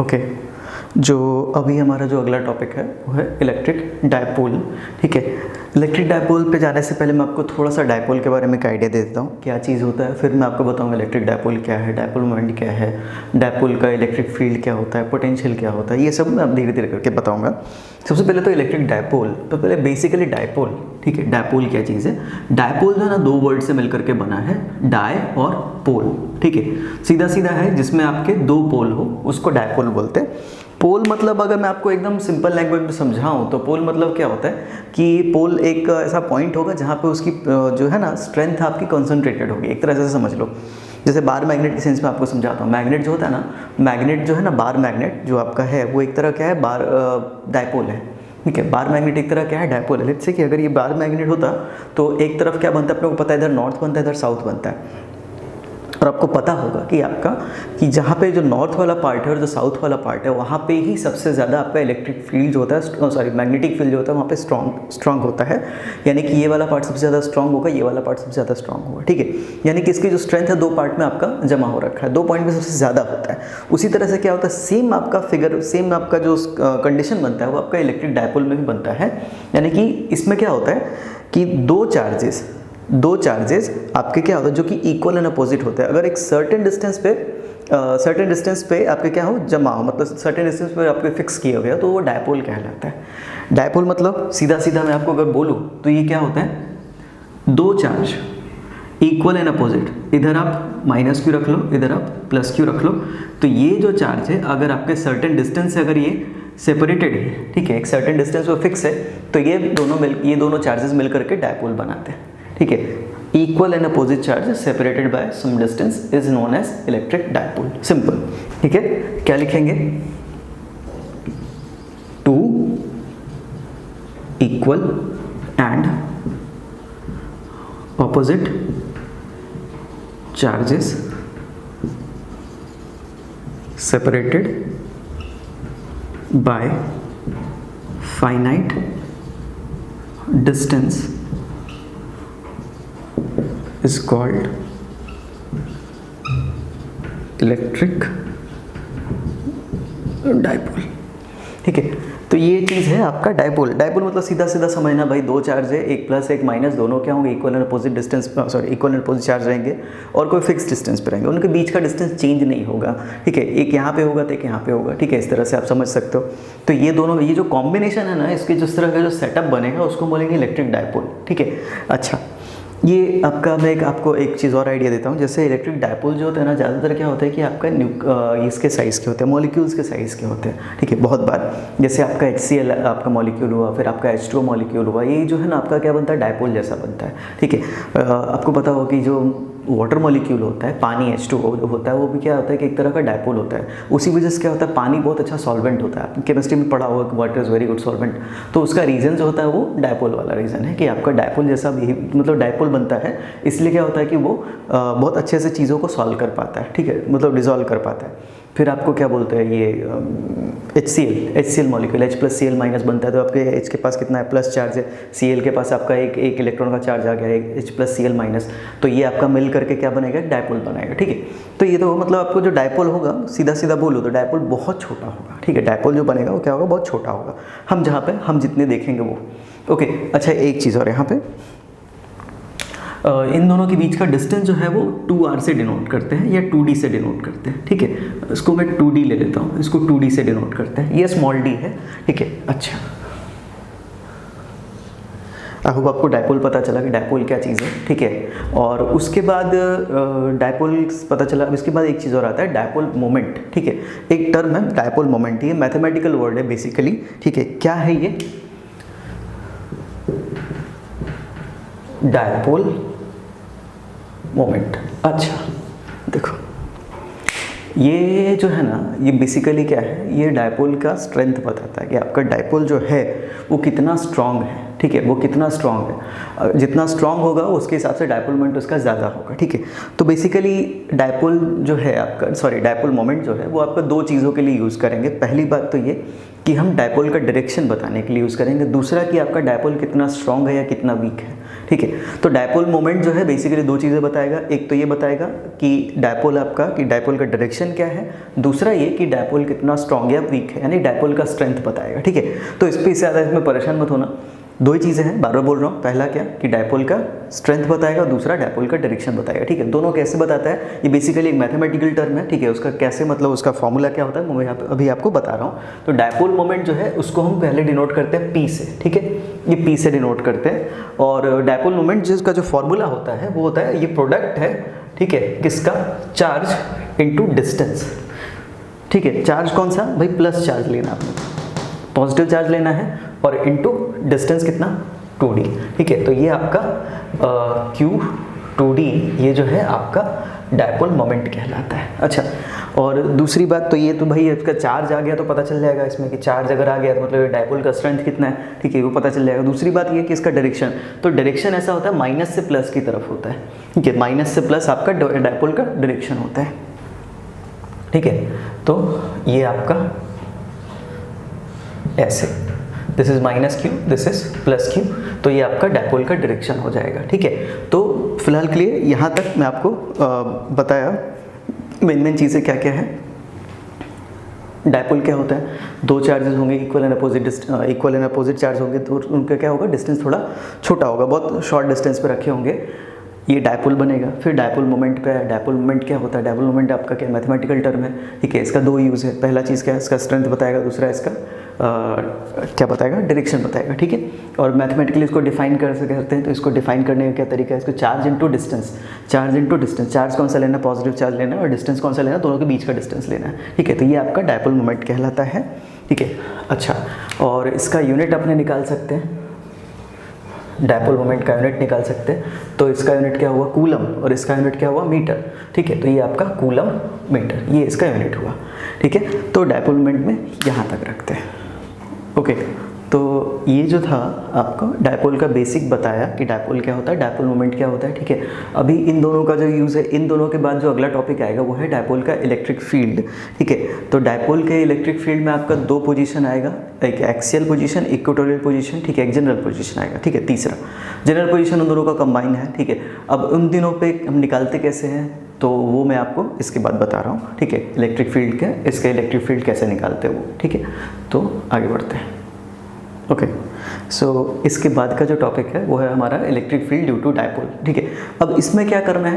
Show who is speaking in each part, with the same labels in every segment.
Speaker 1: Okay, जो अभी हमारा जो अगला टॉपिक है वो है इलेक्ट्रिक डायपोल। ठीक है, इलेक्ट्रिक डायपोल पे जाने से पहले मैं आपको थोड़ा सा डायपोल के बारे में एक आइडिया दे देता हूँ क्या चीज़ होता है, फिर मैं आपको बताऊँगा इलेक्ट्रिक डायपोल क्या है, डायपोल मोमेंट क्या है, डायपोल का इलेक्ट्रिक फील्ड क्या होता है, पोटेंशियल क्या होता है, ये सब मैं धीरे धीरे करके बताऊँगा। सबसे पहले तो इलेक्ट्रिक डायपोल, तो पहले बेसिकली डायपोल, ठीक है, डायपोल क्या चीज़ है। डायपोल जो है ना दो वर्ड से मिलकर के बना है, डाय और पोल। ठीक है, सीधा सीधा है जिसमें आपके दो पोल हो उसको डायपोल बोलते हैं। पोल मतलब अगर मैं आपको एकदम सिंपल लैंग्वेज में समझाऊं तो पोल मतलब क्या होता है कि पोल एक ऐसा पॉइंट होगा जहां पे उसकी जो है ना स्ट्रेंथ आपकी कंसंट्रेटेड होगी, एक तरह से समझ लो। जैसे बार मैग्नेट के सेंस में आपको समझाता हूँ। मैग्नेट जो होता है ना, मैग्नेट जो है ना, बार मैग्नेट जो आपका है वो एक तरह क्या है, बार डायपोल है। ठीक है, बार मैग्नेट एक तरह क्या है, डायपोल है। लेट्स से कि अगर ये बार मैग्नेट होता तो एक तरफ क्या बनता है अपने को पता है, इधर नॉर्थ बनता है, इधर साउथ बनता है। और आपको पता होगा कि आपका कि जहाँ पे जो नॉर्थ वाला पार्ट है और जो साउथ वाला पार्ट है वहाँ पे ही सबसे ज़्यादा आपका इलेक्ट्रिक फील्ड जो होता है, सॉरी मैग्नेटिक फील्ड जो होता है वहाँ पे स्ट्रॉन्ग होता है। यानी कि ये वाला पार्ट सबसे ज़्यादा स्ट्रॉन्ग होगा, ये वाला पार्ट सबसे ज़्यादा स्ट्रॉन्ग होगा। ठीक है, यानी कि इसकी जो स्ट्रेंथ है दो पार्ट में आपका जमा हो रखा है, दो पॉइंट में सबसे ज़्यादा होता है। उसी तरह से क्या होता है, सेम आपका फिगर, सेम आपका जो कंडीशन बनता है वो आपका इलेक्ट्रिक डायपोल में भी बनता है। यानी कि इसमें क्या होता है कि दो चार्जेस आपके क्या होता है जो कि इक्वल एंड अपोजिट होते हैं। अगर एक सर्टेन डिस्टेंस पे आपके क्या हो, जमा हो, मतलब सर्टेन डिस्टेंस पे आपके फिक्स किया गया तो वो डायपोल कहलाता है। डायपोल मतलब सीधा सीधा मैं आपको अगर बोलूँ तो ये क्या होता है, दो चार्ज इक्वल एंड अपोजिट, इधर आप माइनस क्यू रख लो, इधर आप प्लस क्यू रख लो, तो ये जो चार्ज है अगर आपके सर्टेन डिस्टेंस से अगर ये सेपरेटेड है, ठीक है, एक सर्टेन डिस्टेंस पे फिक्स है, तो ये दोनों चार्जेस मिल करके डायपोल बनाते हैं। ठीक है, equal and opposite charge separated by some distance is known as electric dipole. Simple. ठीक है, क्या लिखेंगे, two equal and opposite charges separated by finite distance is called electric dipole. ठीक है, तो ये चीज़ है आपका डायपोल। डायपोल मतलब सीधा सीधा समझना भाई, दो चार्ज है, एक प्लस एक माइनस, दोनों क्या होंगे, equal and opposite distance, sorry equal and opposite charge रहेंगे और कोई फिक्स डिस्टेंस पे रहेंगे, उनके बीच का डिस्टेंस चेंज नहीं होगा। ठीक है, एक यहाँ पे होगा तो एक यहाँ पे होगा। ठीक है, इस तरह से आप समझ सकते हो। तो ये दोनों, ये जो कॉम्बिनेशन है ना, इसके जिस तरह का जो सेटअप बनेगा उसको बोलेंगे इलेक्ट्रिक डायपोल। ठीक है, अच्छा, ये आपका मैं आपको एक चीज़ और आइडिया देता हूँ। जैसे इलेक्ट्रिक डायपोल जो होता है ना, ज़्यादातर क्या होता है कि आपका इसके साइज़ के होते हैं, मॉलिक्यूल्स के साइज़ के होते हैं। ठीक है, बहुत बार जैसे आपका HCl आपका मॉलिक्यूल हुआ, फिर आपका H2O मॉलिक्यूल हुआ, ये जो है ना आपका क्या बनता है, डायपोल जैसा बनता है। ठीक है, आपको पता होगा कि जो वाटर मॉलिक्यूल होता है, पानी H2O होता है, वो भी क्या होता है कि एक तरह का डायपोल होता है। उसी वजह से क्या होता है, पानी बहुत अच्छा सॉल्वेंट होता है। केमिस्ट्री में पढ़ा होगा कि water is very good solvent. तो उसका रीज़न जो होता है वो डायपोल वाला रीज़न है कि आपका डायपोल जैसा भी, मतलब डायपोल बनता है, इसलिए क्या होता है कि वो बहुत अच्छे से चीज़ों को सॉल्व कर पाता है। ठीक है, मतलब डिज़ोल्व कर पाता है। फिर आपको क्या बोलते हैं, ये HCl molecule H plus Cl minus बनता है, तो आपके H के पास कितना है, प्लस चार्ज है, Cl के पास आपका एक इलेक्ट्रॉन का चार्ज आ गया है, H प्लस Cl माइनस, तो ये आपका मिल करके क्या बनेगा, डायपोल बनाएगा। ठीक है, तो ये तो मतलब आपको जो डायपोल होगा, सीधा सीधा बोलो तो डायपोल बहुत छोटा होगा। ठीक है, डायपोल जो बनेगा वो क्या होगा, बहुत छोटा होगा। हम जितने देखेंगे वो। ओके, अच्छा, एक चीज़ और यहाँ पे, इन दोनों के बीच का डिस्टेंस जो है वो 2r से डिनोट करते हैं या 2d से डिनोट करते हैं। ठीक है, इसको मैं 2d ले लेता हूँ, इसको 2d से डिनोट करते हैं, ये स्मॉल d है। ठीक है, अच्छा, आई होप आपको डायपोल पता चला कि डायपोल क्या चीज़ है। ठीक है, और उसके बाद डायपोल पता चला। इसके बाद एक चीज़ और आता है, डायपोल मोमेंट। ठीक है, एक टर्म है डायपोल मोमेंट, ये मैथमेटिकल वर्ड है बेसिकली। ठीक है, क्या है ये, डायपोल मोमेंट। अच्छा, देखो ये जो है ना, ये बेसिकली क्या है, ये डायपोल का स्ट्रेंथ बताता है कि आपका डायपोल जो है वो कितना स्ट्रांग है। ठीक है, वो कितना स्ट्रांग है, जितना स्ट्रांग होगा उसके हिसाब से डायपोल मोमेंट उसका ज़्यादा होगा। ठीक है, तो बेसिकली डायपोल जो है आपका, सॉरी डायपोल मोमेंट जो है वो आपका दो चीज़ों के लिए यूज़ करेंगे। पहली बात तो ये कि हम डायपोल का डायरेक्शन बताने के लिए यूज़ करेंगे, दूसरा कि आपका डायपोल कितना स्ट्रांग है या कितना वीक है। ठीक ठीक है। तो डायपोल मोमेंट जो है बेसिकली दो चीज़ें बताएगा, एक तो ये बताएगा कि डायपोल का डायरेक्शन क्या है, दूसरा ये कि डायपोल कितना स्ट्रॉन्ग या वीक है, यानी डायपोल का स्ट्रेंथ बताएगा, ठीक है। तो इस पर इससे ज़्यादा इसमें परेशान मत होना, दो ही चीज़ें हैं, बार बार बोल रहा हूँ। पहला क्या कि डायपोल का स्ट्रेंथ बताएगा, दूसरा डायपोल का डायरेक्शन बताएगा, ठीक है। दोनों कैसे बताता है, ये बेसिकली एक मैथमेटिकल टर्म है, ठीक है। उसका कैसे मतलब उसका फॉर्मूला क्या होता है मैं यहाँ पे अभी आपको बता रहा हूँ। तो डायपोल मोमेंट जो है उसको हम पहले डिनोट करते हैं पी से, ठीक है, ये पी से डिनोट करते हैं। और डायपोल मोमेंट जिसका जो फॉर्मूला होता है वो होता है, ये प्रोडक्ट है, ठीक है, किसका, चार्ज इंटू डिस्टेंस, ठीक है। चार्ज कौन सा भाई, प्लस चार्ज लेना आपने, पॉजिटिव चार्ज लेना है, और इनटू डिस्टेंस कितना, 2d, ठीक है। तो ये आपका q2d ये जो है आपका डायपोल मोमेंट कहलाता है। अच्छा, और दूसरी बात तो ये तो भाई इसका चार्ज आ गया तो पता चल जाएगा इसमें कि चार्ज अगर आ गया तो मतलब डायपोल का स्ट्रेंथ कितना है, ठीक है, वो पता चल जाएगा। दूसरी बात ये कि इसका डायरेक्शन, तो डायरेक्शन ऐसा होता है माइनस से प्लस की तरफ होता है, ठीक है, माइनस से प्लस आपका डायपोल का डायरेक्शन होता है, ठीक है। तो ये आपका ऐसे, this is minus Q, this is plus Q, तो ये आपका डायपोल का डायरेक्शन हो जाएगा, ठीक है। तो फिलहाल के लिए यहाँ तक मैं आपको बताया मेन चीज़ें क्या क्या है। डायपोल क्या होता है, दो चार्जेस होंगे इक्वल एंड अपोजिट चार्ज होंगे, तो उनका क्या होगा, डिस्टेंस थोड़ा छोटा होगा, बहुत शॉर्ट डिस्टेंस पे रखे होंगे, ये डायपोल बनेगा। फिर डायपोल मोमेंट पे है, डायपोल मोमेंट क्या होता है, डायपोल मोमेंट आपका क्या मैथमेटिकल टर्म है, ठीक है। इसका दो यूज़ है, पहला चीज़ क्या है, इसका स्ट्रेंथ बताएगा, दूसरा इसका क्या बताएगा, डायरेक्शन बताएगा, ठीक है। और मैथमेटिकली इसको डिफाइन कर सकते हैं, तो इसको डिफाइन करने का क्या तरीका है, इसको चार्ज इंटू डिस्टेंस, चार्ज कौन सा लेना, पॉजिटिव चार्ज लेना है, और डिस्टेंस कौन सा लेना, दोनों के बीच का डिस्टेंस लेना है, ठीक है। तो ये आपका डायपोल मोमेंट कहलाता है, ठीक है। अच्छा, और इसका यूनिट अपने निकाल सकते हैं, डायपोल मोमेंट का यूनिट निकाल सकते हैं, तो इसका यूनिट क्या हुआ, कूलम, और इसका यूनिट क्या हुआ, मीटर, ठीक है। तो ये आपका कूलम मीटर, ये इसका यूनिट हुआ, ठीक है। तो डायपोल मोमेंट में यहाँ तक रखते हैं, ओके। तो ये जो था आपको डायपोल का बेसिक बताया कि डायपोल क्या होता है, डायपोल मोमेंट क्या होता है, ठीक है। अभी इन दोनों का जो यूज़ है, इन दोनों के बाद जो अगला टॉपिक आएगा वो है डायपोल का इलेक्ट्रिक फील्ड, ठीक है। तो डायपोल के इलेक्ट्रिक फील्ड में आपका दो पोजीशन आएगा, एक एक्सियल पोजीशन, इक्वेटोरियल पोजीशन, ठीक है, एक जनरल पोजीशन आएगा, ठीक है। तीसरा जनरल पोजीशन उन दोनों का कंबाइन है, ठीक है। अब उन दिनों पे हम निकालते कैसे हैं, तो वो मैं आपको इसके बाद बता रहा हूँ, ठीक है। इलेक्ट्रिक फील्ड के, इसका इलेक्ट्रिक फील्ड कैसे निकालते हैं वो, ठीक है। तो आगे बढ़ते हैं, ओके। सो इसके बाद का जो टॉपिक है वो है हमारा electric field due to dipole, ठीक है। अब इसमें क्या करना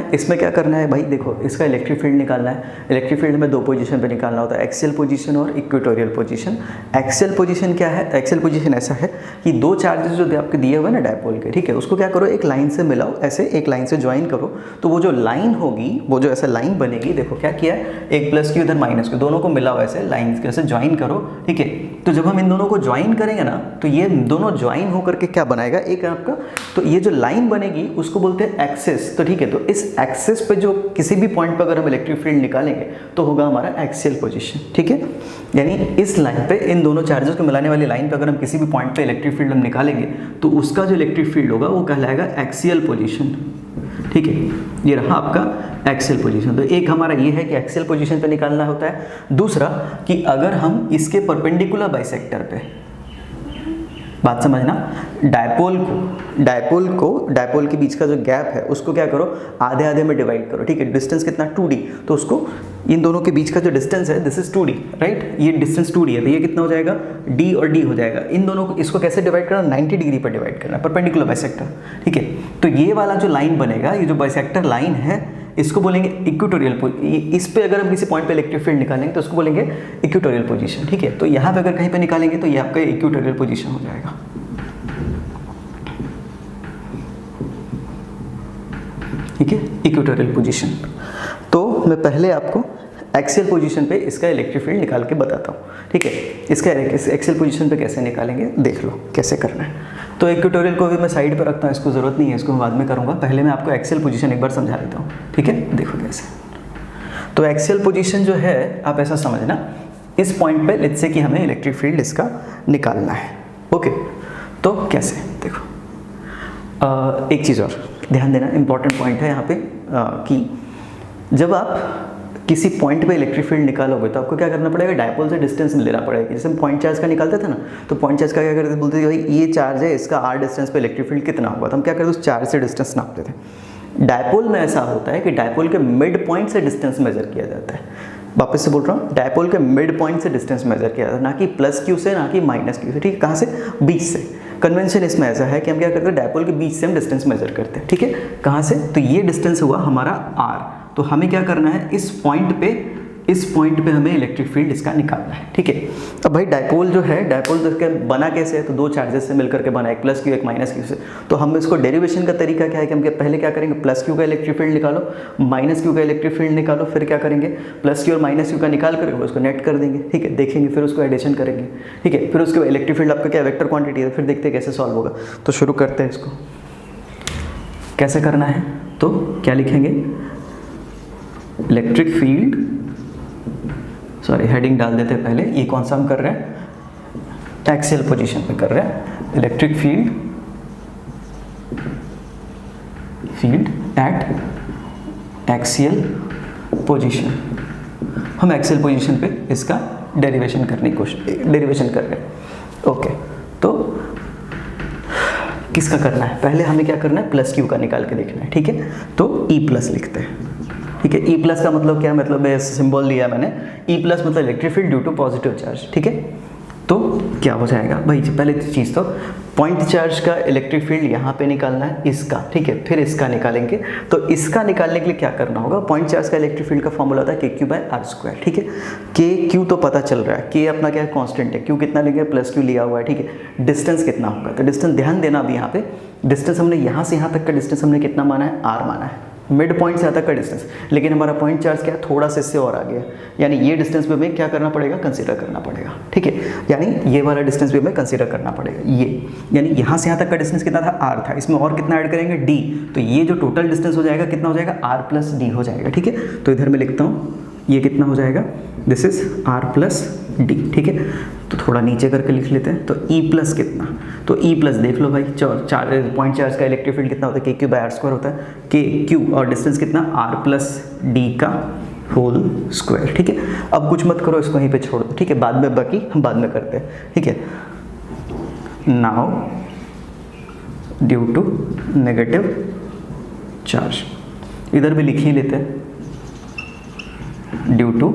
Speaker 1: है, भाई देखो, इसका इलेक्ट्रिक फील्ड निकालना है। इलेक्ट्रिक फील्ड में दो पोजीशन पे निकालना होता है, एक्सियल पोजीशन और इक्वेटोरियल पोजीशन। एक्सियल पोजीशन क्या है, एक्सियल पोजीशन ऐसा है कि दो चार्जेस जो आपके दिए हुए ना डायपोल के, ठीक है, उसको क्या करो, एक लाइन से मिलाओ, ऐसे एक लाइन से ज्वाइन करो, तो वो जो लाइन होगी, वो जो ऐसा लाइन बनेगी, देखो क्या किया है, एक प्लस की उधर माइनस की, दोनों को मिलाओ, ऐसे लाइन के ऐसे ज्वाइन करो, ठीक है। तो जब हम इन दोनों को ज्वाइन करेंगे ना, तो ये दोनों ज्वाइन होकर के क्या बनाएगा, एक आपका, तो ये जो लाइन बनेगी उसको बोलते हैं एक्सिस, तो ठीक है। तो इस एक्सिस पे जो किसी भी पॉइंट पे अगर हम इलेक्ट्रिक फील्ड निकालेंगे तो होगा हमारा एक्सियल पोजीशन, ठीक है। यानी इस लाइन पे, इन दोनों चार्जेस को मिलाने वाली लाइन पे अगर हम किसी भी पॉइंट पे इलेक्ट्रिक फील्ड हम निकालेंगे तो उसका जो इलेक्ट्रिक फील्ड होगा वो कहलाएगा एक्सियल पोजीशन, ठीक है। ये रहा आपका एक्सियल पोजीशन। तो एक हमारा ये है कि एक्सियल पोजीशन पे निकालना होता है, दूसरा कि अगर हम इसके परपेंडिकुलर बाइसेक्टर पे, बात समझना, डायपोल के बीच का जो गैप है उसको क्या करो, आधे आधे में डिवाइड करो, ठीक है। डिस्टेंस कितना, 2d, तो उसको, इन दोनों के बीच का जो डिस्टेंस है, दिस इज 2d, राइट, ये डिस्टेंस 2d है, तो ये कितना हो जाएगा, d और d हो जाएगा। इन दोनों को, इसको कैसे डिवाइड करना, 90 डिग्री पर डिवाइड करना, परपेंडिकुलर बाइसेक्टर, ठीक है। तो ये वाला जो लाइन बनेगा, ये जो बाइसेक्टर लाइन है, इसको बोलेंगे इक्वेटोरियल। इस पे अगर हम किसी पॉइंट पे इलेक्ट्रिक फील्ड निकालेंगे तो उसको बोलेंगे इक्वेटोरियल पोजीशन, ठीक है। तो यहाँ पे अगर कहीं पे निकालेंगे तो ये आपका इक्वेटोरियल पोजीशन हो जाएगा, ठीक है, इक्वेटोरियल पोजीशन। तो मैं पहले आपको एक्सियल पोजीशन पे इसका इलेक्ट्रिक फील्ड निकाल के बताता हूँ, ठीक है। इसका एक्सियल पोजीशन पे कैसे निकालेंगे देख लो कैसे करना है। तो इक्वेटोरियल को भी मैं साइड पर रखता हूँ, इसको ज़रूरत नहीं है, इसको मैं बाद में करूँगा, पहले मैं आपको एक्सियल पोजीशन एक बार समझा देता हूँ, ठीक है। देखो कैसे, तो एक्सियल पोजीशन जो है आप ऐसा समझना, इस पॉइंट पे लेट्स से कि हमें इलेक्ट्रिक फील्ड इसका निकालना है, ओके। तो कैसे, देखो एक चीज़ और ध्यान देना, इंपॉर्टेंट पॉइंट है यहाँ पे कि जब आप किसी पॉइंट पे इलेक्ट्रिक फील्ड निकालोगे तो आपको क्या करना पड़ेगा, डायपोल से डिस्टेंस लेना पड़ेगा। जैसे हम पॉइंट चार्ज का निकालते थे ना, तो पॉइंट चार्ज का क्या करते थे, बोलते थे भाई ये चार्ज है, इसका r डिस्टेंस पे इलेक्ट्रिक फील्ड कितना होगा, तो हम क्या करते उस चार्ज से डिस्टेंस नापते थे। डायपोल में ऐसा होता है कि डायपोल के मिड पॉइंट से डिस्टेंस मेजर किया जाता है। वापस से बोल रहा हूँ, डायपोल के मिड पॉइंट से डिस्टेंस मेजर किया जाता है, ना कि प्लस क्यू से, ना कि माइनस क्यू से, ठीक है। कहाँ से, बीच से। कन्वेंशन इसमें ऐसा है कि हम क्या करते हैं, डायपोल के बीच से हम डिस्टेंस मेजर करते हैं, ठीक है। कहाँ से, तो ये डिस्टेंस हुआ हमारा r, तो हमें क्या करना है, इस पॉइंट पे हमें इलेक्ट्रिक फील्ड इसका निकालना है, ठीक है। अब भाई डायपोल जो है, डायपोल बना कैसे है, तो दो चार्जेस से मिलकर के बना, एक प्लस क्यू एक माइनस क्यू से। तो हम इसको डेरिवेशन का तरीका क्या है कि हम पहले क्या करेंगे, प्लस क्यू का इलेक्ट्रिक फील्ड निकालो, माइनस क्यू का इलेक्ट्रिक फील्ड निकालो, फिर क्या करेंगे, प्लस क्यू और माइनस क्यू का निकाल कर उसको नेट कर देंगे, ठीक है। देखेंगे फिर उसको एडिशन करेंगे, ठीक है। फिर उसके इलेक्ट्रिक फील्ड आपका क्या वेक्टर क्वांटिटी है, फिर देखते हैं कैसे सॉल्व होगा। तो शुरू करते हैं इसको, कैसे करना है, तो क्या लिखेंगे, इलेक्ट्रिक फील्ड, सॉरी हेडिंग डाल देते हैं पहले, ये कौन सा हम कर रहे हैं, एक्सियल पोजीशन पे कर रहे हैं, electric field at axial position. हम एक्सियल पोजीशन पे इसका डेरिवेशन कर रहे हैं, ओके। तो किसका करना है, पहले हमें क्या करना है, प्लस क्यू का निकाल के देखना है, ठीक है। तो ई प्लस लिखते हैं, ठीक है। ई प्लस का मतलब क्या, मतलब सिंबल लिया मैंने, ई प्लस मतलब electric field due to positive charge, ठीक है। तो क्या हो जाएगा भाई, पहले चीज़ तो पॉइंट चार्ज का इलेक्ट्रिक फील्ड यहाँ पे निकालना है, इसका, ठीक है। फिर इसका निकालेंगे, तो इसका निकालने के लिए क्या करना होगा, पॉइंट चार्ज का इलेक्ट्रिक फील्ड का फॉर्मूला होता है के क्यू बाय आर स्क्वायर, ठीक है। के क्यू तो पता चल रहा है, के अपना क्या है, कांस्टेंट है, क्यू कितना लेंगे, प्लस क्यू लिया हुआ है, ठीक है। डिस्टेंस कितना होगा, तो डिस्टेंस ध्यान देना अभी यहाँ पे, डिस्टेंस हमने यहाँ से यहाँ तक का डिस्टेंस हमने कितना माना है, आर माना है, मिड पॉइंट से यहाँ तक का डिस्टेंस। लेकिन हमारा पॉइंट चार्ज क्या है, थोड़ा सा इससे और आ गया, यानी ये डिस्टेंस भी हमें क्या करना पड़ेगा, कंसीडर करना पड़ेगा, ठीक है। यानी ये वाला डिस्टेंस भी हमें कंसीडर करना पड़ेगा, ये यानी यहाँ से यहाँ तक का डिस्टेंस कितना था, आर था, इसमें और कितना ऐड करेंगे, डी। तो ये जो टोटल डिस्टेंस हो जाएगा कितना हो जाएगा, आर प्लस डी हो जाएगा, ठीक है। तो इधर मैं लिखता हूँ, ये कितना हो जाएगा, this is R plus D, ठीक है। तो थोड़ा नीचे करके लिख लेते हैं, तो ई प्लस कितना, तो ई प्लस देख लो भाई, पॉइंट चार्ज का इलेक्ट्रिक फील्ड कितना होता है, के क्यू बाय आर स्क्वायर होता है, के क्यू और डिस्टेंस कितना, आर प्लस डी का होल स्क्वायर, ठीक है। अब कुछ मत करो, इसको यहीं पे छोड़ दो, ठीक है। बाद में बाकी हम बाद में करते हैं, ठीक है। Now due to negative charge, इधर भी लिख ही लेते हैं, ड्यू टू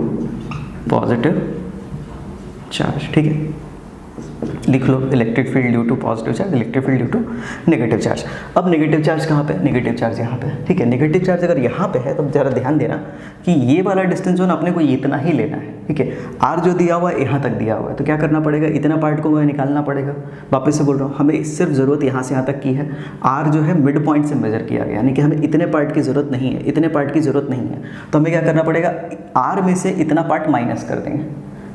Speaker 1: पॉजिटिव चार्ज, ठीक है। लिख लो, electric field due to positive charge, electric field due to negative charge. अब नेगेटिव चार्ज कहाँ पे, नेगेटिव चार्ज यहाँ पे, ठीक है। नेगेटिव चार्ज अगर यहाँ पे है तो ज़रा ध्यान देना कि ये वाला डिस्टेंस जो ना अपने को इतना ही लेना है, ठीक है। आर जो दिया हुआ है यहाँ तक दिया हुआ है, तो क्या करना पड़ेगा, इतना पार्ट को हमें निकालना पड़ेगा। वापस से बोल रहा हूँ, हमें सिर्फ ज़रूरत यहाँ से यहाँ तक की है, आर जो है मिड पॉइंट से मेजर किया गया, यानी कि हमें इतने पार्ट की ज़रूरत नहीं है, इतने पार्ट की ज़रूरत नहीं है। तो हमें क्या करना पड़ेगा, आर में से इतना पार्ट माइनस कर देंगे,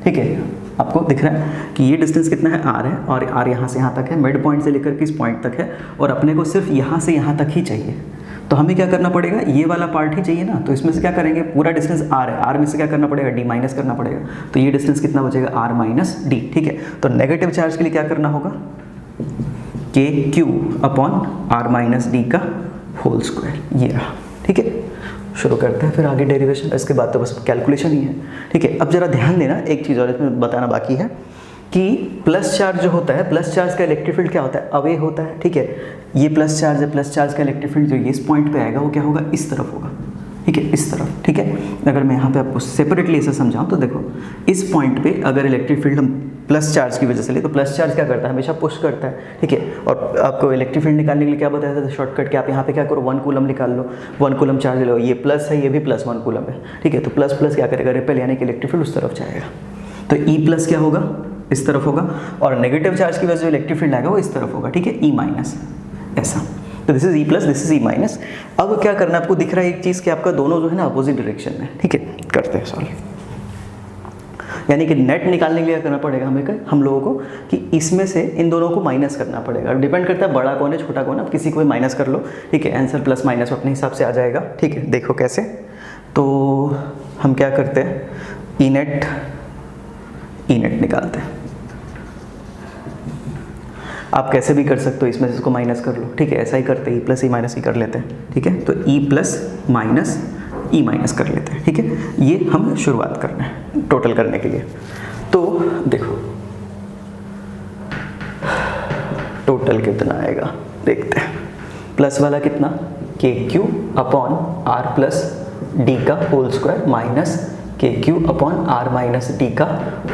Speaker 1: ठीक है। आपको दिख रहा है कि ये डिस्टेंस कितना है, आर है, और आर यहाँ से यहाँ तक है, मिड पॉइंट से लेकर के इस पॉइंट तक है, और अपने को सिर्फ यहाँ से यहाँ तक ही चाहिए। तो हमें क्या करना पड़ेगा, ये वाला पार्ट ही चाहिए ना, तो इसमें से क्या करेंगे, पूरा डिस्टेंस आर है, आर में से क्या करना पड़ेगा, डी माइनस करना पड़ेगा। तो ये डिस्टेंस कितना बचेगा, आर माइनस डी, ठीक है। तो नेगेटिव चार्ज के लिए क्या करना होगा, K Q upon R minus D का होल स्क्वायर, ये रहा, ठीक है। शुरू करते हैं फिर आगे डेरिवेशन, इसके बाद तो बस कैलकुलेशन ही है, ठीक है। अब जरा ध्यान देना, एक चीज़ और इसमें बताना बाकी है कि प्लस चार्ज जो होता है, प्लस चार्ज का इलेक्ट्रिक फील्ड क्या होता है, अवे होता है, ठीक है। ये प्लस चार्ज है, प्लस चार्ज का इलेक्ट्रिक फील्ड जो ये इस पॉइंट पे आएगा वो क्या होगा, इस तरफ होगा, ठीक है, इस तरफ, ठीक है। अगर मैं यहाँ पे आपको सेपरेटली ऐसे समझाऊँ तो देखो, इस पॉइंट पे अगर इलेक्ट्रिक फील्ड हम प्लस चार्ज की वजह से ले, तो प्लस चार्ज क्या करता है, हमेशा पुश करता है, ठीक है। और आपको इलेक्ट्रिक फील्ड निकालने के लिए क्या बताया था, शॉर्टकट के आप यहाँ पे क्या करो, 1 कूलम निकाल लो, 1 कूलम चार्ज ले लो, ये प्लस है, ये भी प्लस 1 कूलम है, ठीक है। तो प्लस प्लस क्या करेगा, रिपेल, यानी कि इलेक्ट्रिक फील्ड उस तरफ जाएगा। तो ई प्लस क्या होगा, इस तरफ होगा, और नेगेटिव चार्ज की वजह से इलेक्ट्रिक फील्ड आएगा वो इस तरफ होगा, ठीक है, ई माइनस, ऐसा। तो this is E plus, this is E minus. अब क्या करना है आपको, दिख रहा है एक चीज़ कि आपका दोनों जो है ना अपोजिट डायरेक्शन में, ठीक है। करते हैं सॉल्व, यानी कि नेट निकालने के लिए करना पड़ेगा हमें, हम लोगों को, कि इसमें से इन दोनों को माइनस करना पड़ेगा। डिपेंड करता है बड़ा कौन है छोटा कौन है, आप किसी को भी माइनस कर लो, ठीक है। आंसर प्लस माइनस अपने हिसाब से आ जाएगा, ठीक है। देखो कैसे, तो हम क्या करते हैं, ई नेट निकालते हैं। आप कैसे भी कर सकते हो, इसमें से इसको माइनस कर लो, ठीक है। ऐसा ही करते हैं, ई प्लस ई माइनस ही कर लेते हैं, ठीक है। तो E plus minus E minus कर लेते हैं, ठीक है। ये हम शुरुआत करना है टोटल करने के लिए। तो देखो टोटल कितना आएगा देखते हैं। प्लस वाला कितना, K Q upon R plus D का whole square minus K Q upon R minus D का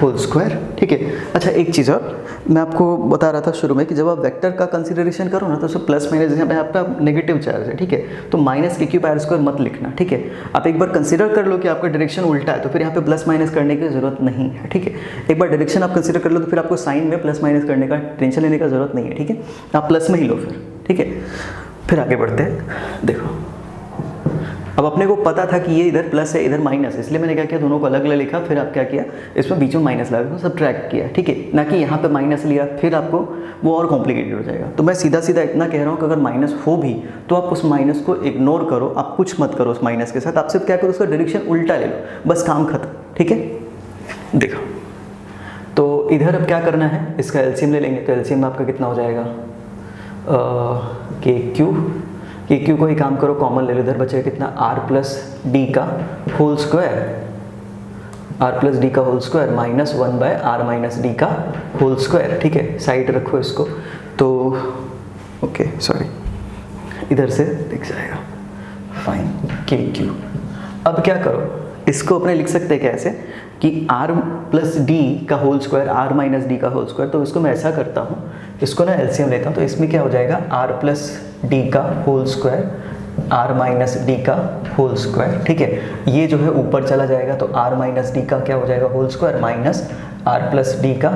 Speaker 1: होल स्क्वायर, ठीक है। अच्छा एक चीज़ और मैं आपको बता रहा था शुरू में कि जब आप वेक्टर का कंसीडरेशन करो ना तो उसमें प्लस माइनस यहाँ पे आपका नेगेटिव चार्ज है, ठीक है। तो minus K Q R square मत लिखना, ठीक है। आप एक बार कंसीडर कर लो कि आपका डायरेक्शन उल्टा है तो फिर यहाँ पे प्लस माइनस करने की ज़रूरत नहीं है, ठीक है। एक बार डायरेक्शन आप कंसीडर कर लो तो फिर आपको साइन में प्लस माइनस करने का टेंशन लेने का ज़रूरत नहीं है, ठीक है। आप प्लस में ही लो फिर, ठीक है। फिर आगे बढ़ते हैं। देखो अब अपने को पता था कि ये इधर प्लस है इधर माइनस है, इसलिए मैंने क्या किया दोनों को अलग अलग लिखा, फिर आप क्या किया इसमें बीच में माइनस लगा सब्ट्रैक्ट किया, ठीक है। ना कि यहाँ पे माइनस लिया फिर आपको वो और कॉम्प्लिकेटेड हो जाएगा। तो मैं सीधा सीधा इतना कह रहा हूँ कि अगर माइनस हो भी तो आप उस माइनस को इग्नोर करो, आप कुछ मत करो उस माइनस के साथ, आप सिर्फ क्या करो उसका डायरेक्शन उल्टा ले लो, बस काम खत्म, ठीक है। देखो तो इधर अब क्या करना है, इसका एलसीएम ले लेंगे। तो एलसीएम में आपका कितना हो जाएगा, के क्यू को ही काम करो कॉमन ले लो, इधर बचेगा कितना आर प्लस डी का whole square, R plus D का whole square minus 1 by R minus D का होल स्क्वायर, ठीक है। साइड रखो इसको, तो ओके सॉरी इधर से दिख जाएगा फाइन के क्यू। अब क्या करो इसको अपने लिख सकते हैं कैसे कि r प्लस डी का whole square R minus D का होल स्क्वायर। तो इसको मैं ऐसा करता हूँ, इसको ना एलसीएम लेता हूँ, तो इसमें क्या हो जाएगा r प्लस डी का whole square R minus D का होल स्क्वायर, ठीक है। ये जो है ऊपर चला जाएगा तो r माइनस डी का क्या हो जाएगा whole square minus R plus D का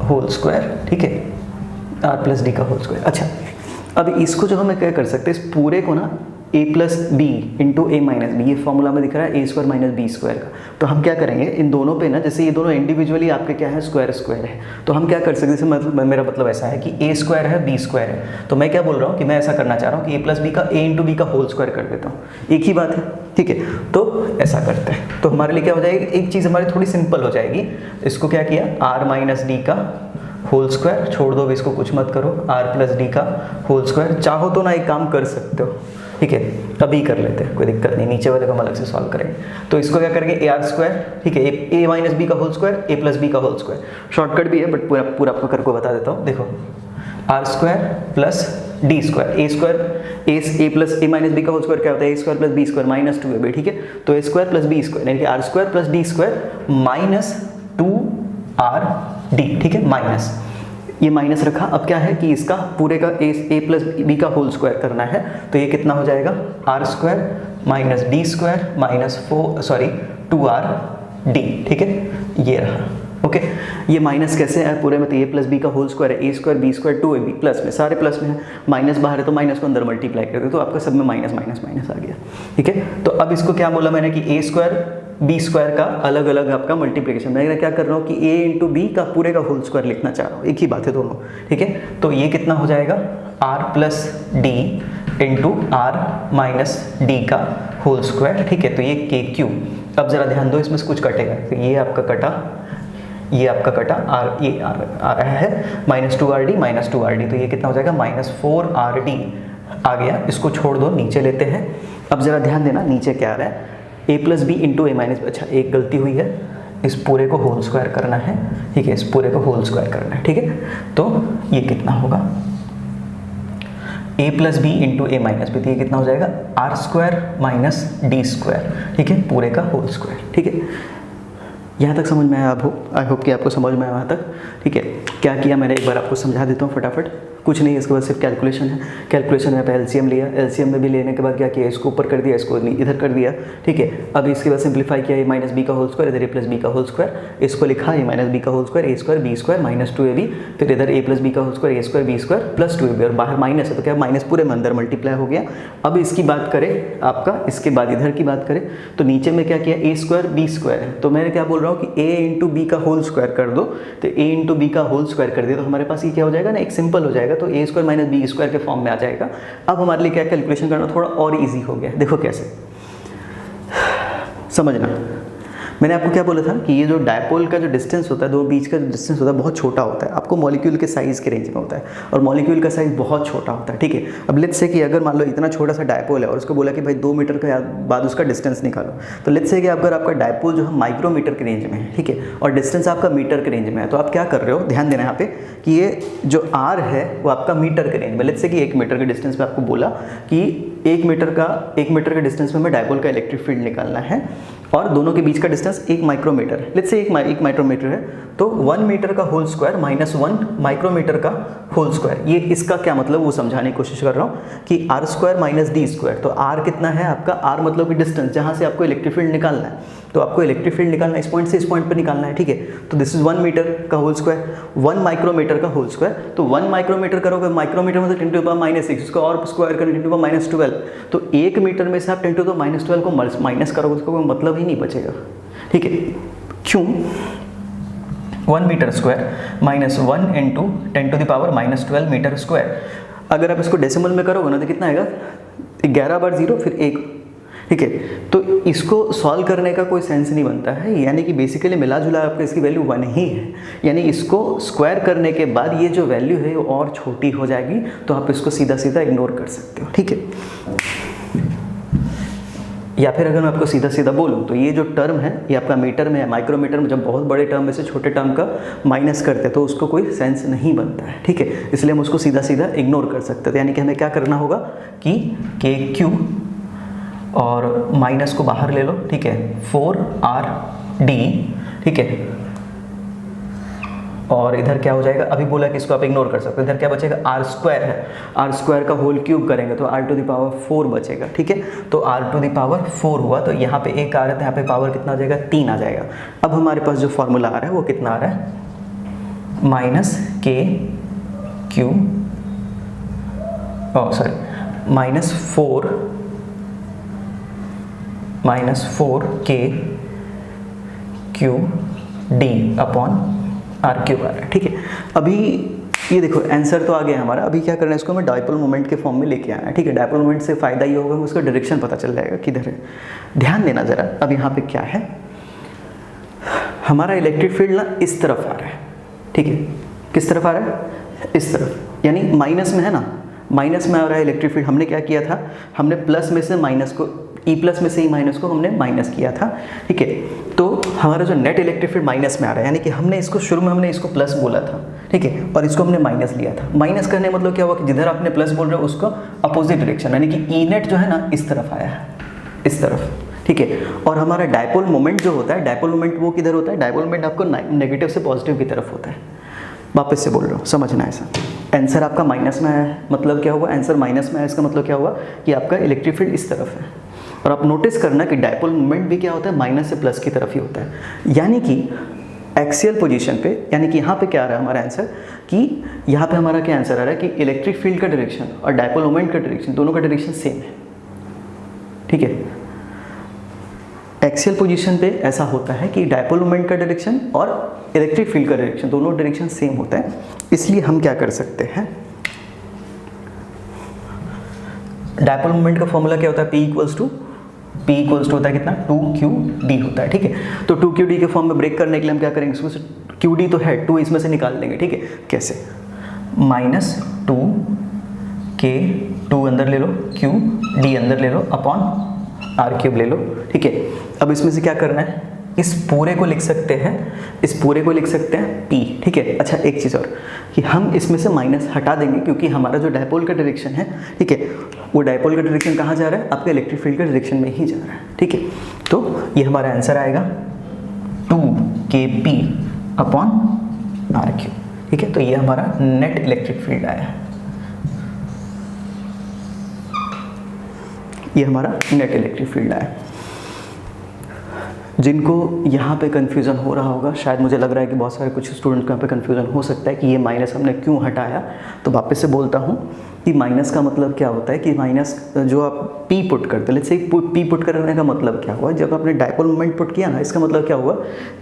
Speaker 1: होल स्क्वायर, ठीक है, आर प्लस डी का होल स्क्वायर। अच्छा अब इसको जो हम क्या कर सकते हैं, इस पूरे को ना a plus B into A minus B, ये फॉर्मूला में दिख रहा है A square minus B square का। तो हम क्या करेंगे इन दोनों पे ना, जैसे ये दोनों इंडिविजुअली आपके क्या है स्क्वायर स्क्वायर है, तो हम क्या कर सकते हैं, जैसे मतलब मेरा मतलब ऐसा है कि ए स्क्वायर है बी स्क्वायर है, तो मैं क्या बोल रहा हूँ कि मैं ऐसा करना चाह रहा हूँ कि ए प्लस बी का ए इंटू बी का होल स्क्वायर कर देता हूँ, एक ही बात है, ठीक है। तो ऐसा करते हैं तो हमारे लिए क्या हो जाएगी, एक चीज़ हमारी थोड़ी सिंपल हो जाएगी। इसको क्या किया आर माइनस डी का होल स्क्वायर, छोड़ दो इसको कुछ मत करो, आर प्लस डी का होल स्क्वायर। चाहो तो ना एक काम कर सकते हो, ठीक है, अभी कर लेते हैं कोई दिक्कत नहीं, नीचे वाले को हम अलग से सॉल्व करेंगे। तो इसको क्या करेंगे ए आर स्क्वायर, ठीक है, ए माइनस बी का whole square A plus B का होल स्क्वायर, शॉर्टकट भी है बट पूरा पूरा आपको करके बता देता हूँ। देखो R square plus D square, A square A plus A minus B का होल स्क्वायर क्या होता है, A square plus B square minus 2 है, ठीक है। तो A square plus B square यानी कि R square plus D square minus 2r D, ठीक है, माइनस ये माइनस रखा। अब क्या है कि इसका पूरे का ए प्लस बी का होल स्क्वायर करना है, तो ये कितना हो जाएगा R square minus D square minus 2r D, ठीक है, ये रहा, ओके। ये माइनस कैसे है पूरे में, तो ए प्लस बी का होल स्क्वायर है, ए स्क्वायर बी स्क्वायर 2 है, बी प्लस में सारे प्लस में है, माइनस बाहर है तो माइनस को अंदर मल्टीप्लाई कर दो तो आपका सब में माइनस माइनस माइनस आ गया, ठीक है। तो अब इसको क्या बोला मैंने कि ए स्क्वायर बी स्क्वायर का अलग अलग आपका मल्टीप्लिकेशन, मैं क्या कर रहा हूँ कि ए इंटू बी का पूरे का होल स्क्वायर लिखना चाह रहा हूँ, एक ही बात है दोनों, ठीक है। तो ये कितना हो जाएगा R plus D into R minus D का होल स्क्वायर, ठीक है। तो ये के क्यू, अब जरा ध्यान दो इसमें से कुछ कटेगा, तो ये आपका कटा, ये आपका कटा आर, ये आर आ रहा है माइनस 2rd, तो ये कितना हो जाएगा माइनस 4rd आ गया। इसको छोड़ दो नीचे लेते हैं। अब जरा ध्यान देना नीचे क्या आ रहा है, ए plus B into A minus, अच्छा एक गलती हुई है, इस पूरे को होल स्क्वायर करना है, ठीक है, इस पूरे को होल स्क्वायर करना है, ठीक है। तो ये कितना होगा A plus B into A minus B, तो ये कितना हो जाएगा R square minus D square, ठीक है, पूरे का होल स्क्वायर, ठीक है। यहाँ तक समझ में आया? आई होप कि आपको समझ में आया वहाँ तक, ठीक है। क्या किया मैंने एक बार आपको समझा देता हूँ फटाफट, कुछ नहीं, इसके बाद सिर्फ कैलकुलेशन है। कैलकुलेशन में एलसीएम लिया, एलसीएम में भी लेने के बाद क्या किया, इसको ऊपर कर दिया, इसको इधर कर दिया, ठीक है। अब इसके बाद सिंप्लीफाई किया, ए माइनस बी का होल स्क्वायर, इधर ए प्लस बी का होल स्क्वायर, इसको लिखा ए माइनस बी का whole square, A square B square minus 2ab, फिर इधर ए प्लस बी का whole square, A square B square plus 2ab, और बाहर माइनस है तो क्या माइनस पूरे में अंदर मल्टीप्लाई हो गया। अब इसकी बात करें आपका, इसके बाद इधर की बात करें तो नीचे में क्या किया, ए स्क्वायर बी स्क्वायर है, तो मैंने क्या बोल रहा हूँ कि ए इंटू बी का होल स्क्वायर कर दो, तो ए इंटू बी का होल स्क्वायर कर दिया तो हमारे पास ये क्या हो जाएगा ना, एक सिंपल हो जाएगा, तो A square minus B square के फॉर्म में आ जाएगा। अब हमारे लिए क्या कैलकुलेशन करना थोड़ा और इजी हो गया। देखो कैसे, समझना, मैंने आपको क्या बोला था कि ये जो डायपोल का जो डिस्टेंस होता है, दो बीच का जो डिस्टेंस होता है बहुत छोटा होता है, आपको मॉलिक्यूल के साइज़ के रेंज में होता है, और मॉलिक्यूल का साइज़ बहुत छोटा होता है, ठीक है। अब लेट्स से कि अगर मान लो इतना छोटा सा डायपोल है और उसको बोला कि भाई 2 मीटर के बाद उसका डिस्टेंस निकालो, तो लेट्स से कि अगर आपका डायपोल जो है माइक्रोमीटर के रेंज में है, ठीक है, और डिस्टेंस आपका मीटर के रेंज में है, तो आप क्या कर रहे हो, ध्यान देना यहाँ पे कि ये जो आर है वो आपका मीटर के रेंज में, लेट्स से कि 1 मीटर के डिस्टेंस पे आपको बोला कि 1 मीटर के डिस्टेंस में हमें डायपोल का इलेक्ट्रिक फील्ड निकालना है, और दोनों के बीच का डिस्टेंस 1 माइक्रोमीटर है। लेट्स से 1 माइक्रोमीटर है, तो 1 मीटर का होल स्क्वायर माइनस 1 माइक्रोमीटर का होल स्क्वायर। ये इसका क्या मतलब वो समझाने की कोशिश कर रहा हूँ कि R square minus D square, तो आर कितना है आपका, आर मतलब कि डिस्टेंस जहाँ से आपको इलेक्ट्रिक फील्ड निकालना है, तो आपको इलेक्ट्रिक फील्ड निकालना है इस पॉइंट से इस पॉइंट पर निकालना है, ठीक है। तो दिस इज 1 मीटर का होल स्क्वायर, 1 माइक्रोमीटर का होल स्क्वायर, तो 1 माइक्रोमीटर करोगे, माइक्रोमीटर मतलब 10 टू द पावर -6, उसको और स्क्वायर करें 10 टू द पावर -12, तो 1 मीटर में से आप 10 टू द पावर -12 को माइनस करोगे, उसको कोई मतलब ही नहीं बचेगा, ठीक है। क्यों? 1 metre square minus 1 into 10 to the power -12 metre square. अगर आप इसको डेसिमल में करोगे ना तो कितना आएगा, 11 बार 0 फिर 1, ठीक है। तो इसको सॉल्व करने का कोई सेंस नहीं बनता है, यानी कि बेसिकली मिला जुला आपका इसकी वैल्यू 1 ही है, यानी इसको स्क्वायर करने के बाद ये जो वैल्यू है वो और छोटी हो जाएगी, तो आप इसको सीधा सीधा इग्नोर कर सकते हो, ठीक है। या फिर अगर मैं आपको सीधा सीधा बोलूँ तो ये जो टर्म है ये आपका मीटर में है, माइक्रोमीटर में जब बहुत बड़े टर्म में से छोटे टर्म का माइनस करते हैं तो उसको कोई सेंस नहीं बनता है, ठीक है। इसलिए हम उसको सीधा सीधा इग्नोर कर सकते हैं। यानी कि हमें क्या करना होगा कि के क्यू और माइनस को बाहर ले लो, ठीक है, 4r d, ठीक है, और इधर क्या हो जाएगा, अभी बोला कि इसको आप इग्नोर कर सकते हो, इधर क्या बचेगा, आर स्क्वायर है, आर स्क्वायर का होल क्यूब करेंगे तो r टू द पावर 4 बचेगा, ठीक है। तो r टू द पावर 4 हुआ, तो यहाँ पे एक आ रहा है, यहाँ पे पावर कितना आ जाएगा, 3 आ जाएगा। अब हमारे पास जो फॉर्मूला आ रहा है वो कितना आ रहा है, minus K Q -4 K Q D upon R cube आ रहा है, ठीक है। अभी ये देखो आंसर तो आ गया हमारा, अभी क्या करना है, इसको हमें डायपोल मोमेंट के फॉर्म में लेके आना है, ठीक है। डायपोल मोमेंट से फ़ायदा ये होगा उसका डायरेक्शन पता चल जाएगा किधर है। ध्यान देना ज़रा, अब यहाँ पे क्या है, हमारा इलेक्ट्रिक फील्ड ना इस तरफ आ रहा है, ठीक है। किस तरफ आ रहा है, इस तरफ, यानी माइनस में है ना, माइनस में आ रहा है इलेक्ट्रिक फील्ड। हमने क्या किया था, हमने प्लस में से माइनस को, ई प्लस में से ई माइनस को हमने माइनस किया था, ठीक है। तो हमारा जो नेट इलेक्ट्रिक फील्ड माइनस में आ रहा है, यानी कि हमने इसको शुरू में हमने इसको प्लस बोला था, ठीक है, और इसको हमने माइनस लिया था। माइनस करने मतलब क्या हुआ कि जिधर आपने प्लस बोल रहे हो उसको अपोजिट डायरेक्शन, यानी कि ई नेट जो है ना इस तरफ आया है, इस तरफ, ठीक है। और हमारा डायपोल मोमेंट जो होता है, डायपोल मोमेंट वो किधर होता है, डायपोल मोमेंट आपको नेगेटिव से पॉजिटिव की तरफ होता है। वापस से बोल रहा हूँ, समझना ऐसा, आंसर आपका माइनस में आया है, मतलब क्या हुआ, आंसर माइनस में आया, इसका मतलब क्या हुआ कि आपका इलेक्ट्रिक फील्ड इस तरफ है। और आप नोटिस करना कि डायपोल मोमेंट भी क्या होता है, माइनस से प्लस की तरफ ही होता है, यानी कि एक्सियल पोजीशन पे, यानी कि यहाँ पे क्या आ रहा है हमारा आंसर, कि यहाँ पे हमारा क्या आंसर आ रहा है कि इलेक्ट्रिक फील्ड का डायरेक्शन और डायपोल मोमेंट का डायरेक्शन, दोनों का डायरेक्शन सेम है, ठीक है। एक्सियल पोजीशन पे ऐसा होता है कि डायपोल मोमेंट का डायरेक्शन और इलेक्ट्रिक फील्ड का डायरेक्शन, दोनों डायरेक्शन सेम होता है। इसलिए हम क्या कर सकते हैं, डायपोल मोमेंट का फॉर्मूला क्या होता है, P इक्वल्स टू होता है कितना, 2qd होता है, ठीक है। तो 2qd के फॉर्म में ब्रेक करने के लिए हम क्या करेंगे, इसमें qd तो है, 2 इसमें से निकाल देंगे, ठीक है। कैसे, -2 k, 2 अंदर ले लो, q d अंदर ले लो, अपॉन आर क्यूब ले लो, ठीक है। अब इसमें से क्या करना है, इस पूरे को लिख सकते हैं, इस पूरे को लिख सकते हैं P, ठीक है। अच्छा एक चीज़ और कि हम इसमें से माइनस हटा देंगे, क्योंकि हमारा जो डायपोल का डायरेक्शन है, ठीक है, वो डायपोल का डायरेक्शन कहाँ जा रहा है, आपके इलेक्ट्रिक फील्ड का डायरेक्शन में ही जा रहा है, ठीक है। तो ये हमारा आंसर आएगा 2kp अपॉन आर क्यूब, ठीक है। तो ये हमारा नेट इलेक्ट्रिक फील्ड आया है, ये हमारा नेट इलेक्ट्रिक फील्ड आया। जिनको यहाँ पे कन्फ्यूज़न हो रहा होगा, शायद मुझे लग रहा है कि बहुत सारे कुछ स्टूडेंट को यहाँ पे कन्फ्यूज़न हो सकता है कि ये माइनस हमने क्यों हटाया, तो वापस से बोलता हूँ कि माइनस का मतलब क्या होता है कि माइनस जो आप P पुट करते हैं, लेट्स से P पुट करने का मतलब क्या हुआ, जब आपने डायपोल मोमेंट पुट किया ना, इसका मतलब क्या हुआ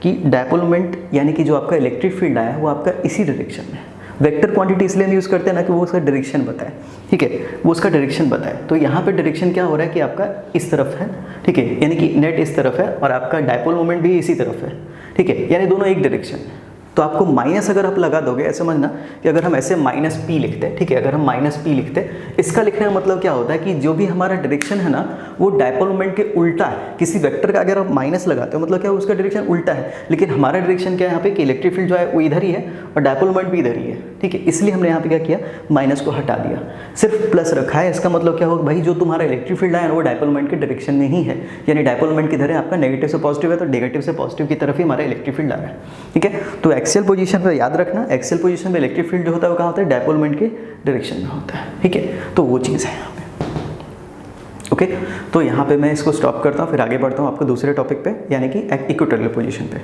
Speaker 1: कि डायपोल मोमेंट यानी कि जो आपका इलेक्ट्रिक फील्ड आया वो आपका इसी डायरेक्शन में, वेक्टर क्वांटिटी इसलिए हम यूज़ करते हैं ना कि वो उसका डायरेक्शन बताए, ठीक है, वो उसका डायरेक्शन बताए। तो यहाँ पे डायरेक्शन क्या हो रहा है कि आपका इस तरफ है, ठीक है, यानी कि नेट इस तरफ है और आपका डायपोल मोमेंट भी इसी तरफ है, ठीक है, यानी दोनों एक डायरेक्शन है। तो आपको माइनस अगर आप लगा दोगे, ऐसे समझना कि अगर हम ऐसे माइनस पी लिखते हैं, ठीक है, अगर हम माइनस पी लिखते हैं, इसका लिखने का मतलब क्या होता है कि जो भी हमारा डायरेक्शन है ना वो डायपोल मोमेंट के उल्टा है। किसी वेक्टर का अगर आप माइनस लगाते हो मतलब क्या, उसका डायरेक्शन उल्टा है, लेकिन हमारा डायरेक्शन क्या है यहाँ पे कि इलेक्ट्रिक फील्ड जो है वो इधर ही है और डायपोल मोमेंट भी इधर ही है, ठीक है, इसलिए हमने यहाँ पे क्या किया, माइनस को हटा दिया, सिर्फ प्लस रखा है। इसका मतलब क्या होगा भाई, जो तुम्हारा इलेक्ट्रिक फील्ड है वो डायपोल मोमेंट के डायरेक्शन में ही है, यानी डायपोल मोमेंट किधर है आपका, नेगेटिव से पॉजिटिव है, तो नेगेटिव से पॉजिटिव की तरफ ही हमारा इलेक्ट्रिक फील्ड आ रहा है, ठीक है। तो एक्सियल पोजीशन पे याद रखना, एक्सियल पोजीशन में इलेक्ट्रिक फील्ड जो होता है वो कहाँ होता है, डायपोल मोमेंट के डायरेक्शन में होता है, ठीक है, तो वो चीज़ है यहाँ पे। ओके, तो यहाँ पे मैं इसको स्टॉप करता हूँ, फिर आगे बढ़ता हूँ आपको दूसरे टॉपिक पे, यानी कि इक्वेटोरियल पोजीशन पे।